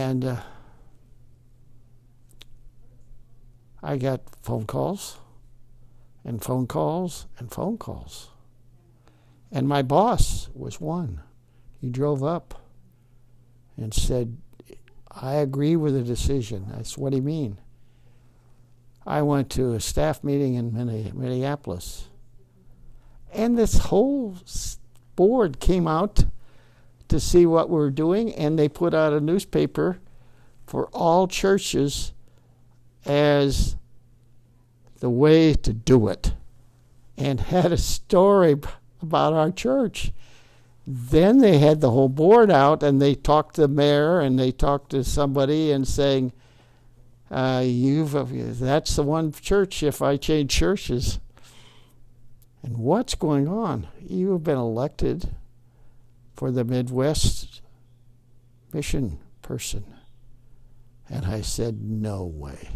And I got phone calls and phone calls and phone calls. And my boss was one. He drove up and said, I agree with the decision. I said, what do you mean? I went to a staff meeting in Minneapolis, and this whole board came out to see what we're doing, and they put out a newspaper for all churches as the way to do it, and had a story about our church. Then they had the whole board out, and they talked to the mayor, and they talked to somebody and saying, that's the one church if I change churches. And what's going on? You have been elected for the Midwest mission person. And I said, no way.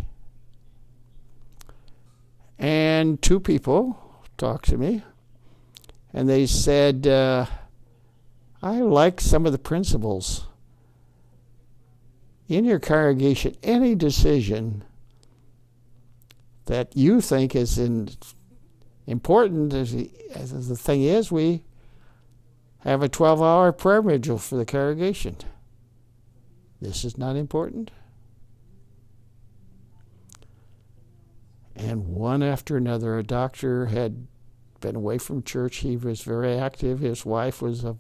And two people talked to me, and they said, I like some of the principles. In your congregation, any decision that you think is important, as the thing is, we have a 12-hour prayer vigil for the congregation. This is not important. And one after another, a doctor had been away from church. He was very active. His wife was a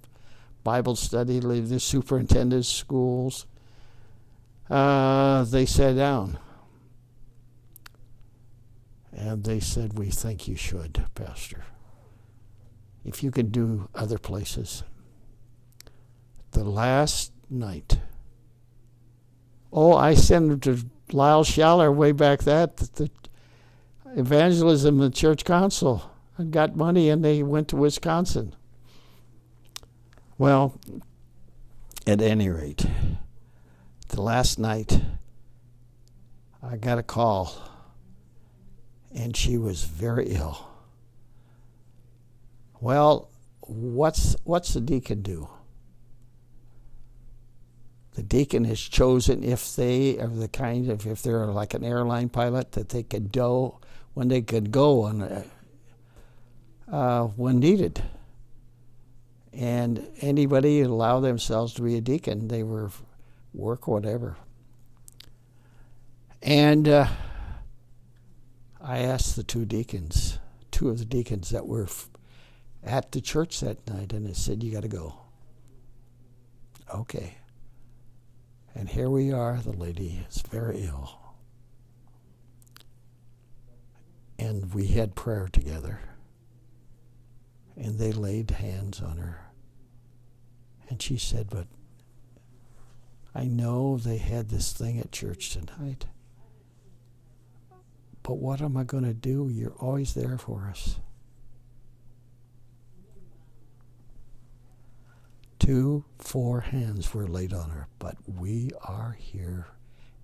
Bible study, the superintendent's schools. They sat down. And they said, we think you should, Pastor. If you can do other places. The last night. I sent them to Lyle Schaller way back the evangelism the church council. I got money and they went to Wisconsin. Well, at any rate, the last night I got a call and she was very ill. Well, what's the deacon do? The deacon is chosen if they are if they're like an airline pilot, that they could go when they could go when needed. And anybody allow themselves to be a deacon, they were work whatever. And I asked the two of the deacons that were at the church that night, and they said, you got to go. Okay. And here we are, the lady is very ill. And we had prayer together. And they laid hands on her. And she said, but I know they had this thing at church tonight. But what am I going to do? You're always there for us. 4 hands were laid on her, but we are here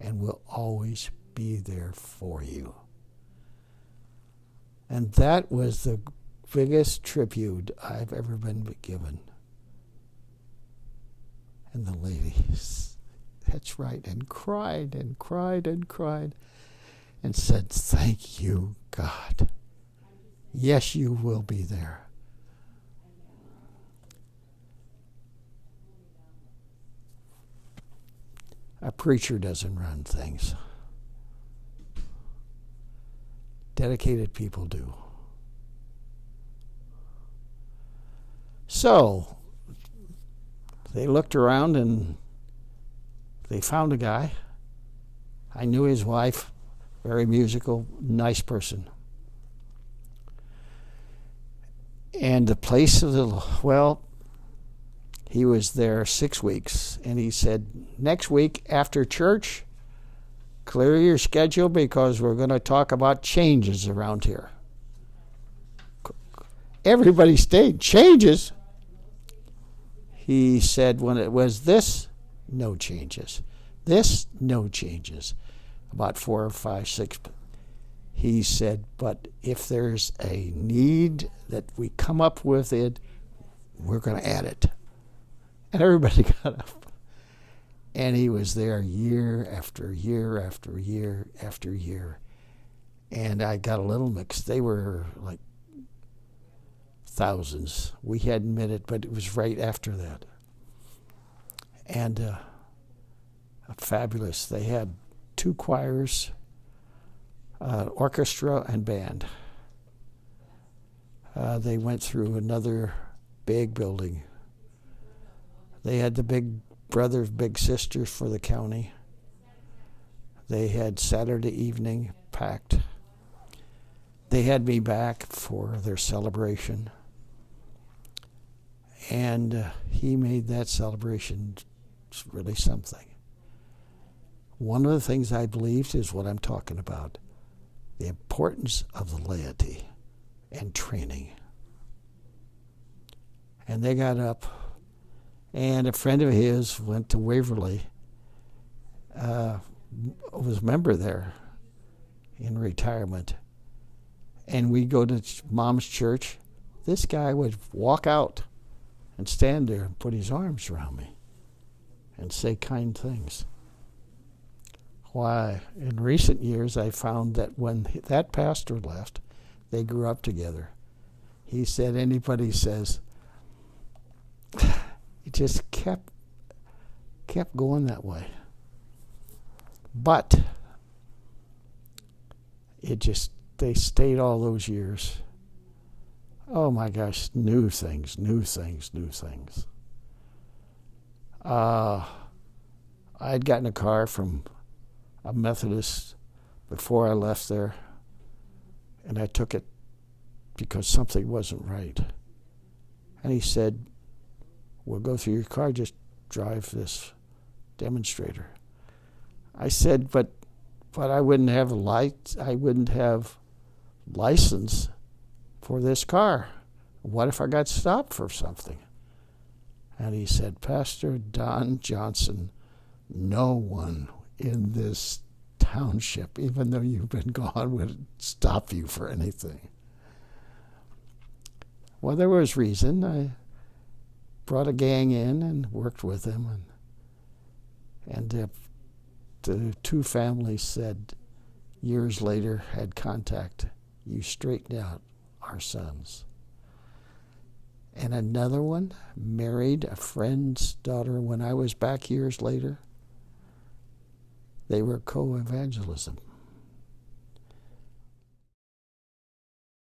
and will always be there for you. And that was the biggest tribute I've ever been given. And the lady, that's right, and cried and cried and cried and said, thank you, God. Yes, you will be there. A preacher doesn't run things. Dedicated people do. So, they looked around and they found a guy. I knew his wife, very musical, nice person. And the place he was there 6 weeks, and he said, next week after church, clear your schedule because we're going to talk about changes around here. Everybody stayed. Changes? He said, when it was this, no changes. This, no changes. About 4 or 5, 6. He said, but if there's a need that we come up with it, we're going to add it. And everybody got up. And he was there year after year after year after year. And I got a little mixed. They were like thousands. We hadn't met it, but it was right after that. And fabulous. They had 2 choirs, orchestra and band. They went through another big building. They had the big brothers, big sisters for the county. They had Saturday evening packed. They had me back for their celebration. And he made that celebration really something. One of the things I believed is what I'm talking about, the importance of the laity and training. And they got up, and a friend of his went to Waverly, was a member there in retirement. And we go to Mom's church. This guy would walk out and stand there and put his arms around me and say kind things. Why, in recent years, I found that when that pastor left, they grew up together. He said, anybody says, it just kept going that way. But they stayed all those years. Oh my gosh, new things. I'd gotten a car from a Methodist before I left there, and I took it because something wasn't right. And he said, we'll go through your car, just drive this demonstrator. I said, but I wouldn't have license for this car. What if I got stopped for something? And he said, Pastor Don Johnson, no one in this township, even though you've been gone, would stop you for anything. Well, there was reason. I brought a gang in and worked with them. And the 2 families said, years later, had contact. You straightened out our sons. And another one married a friend's daughter when I was back years later. They were co-evangelism.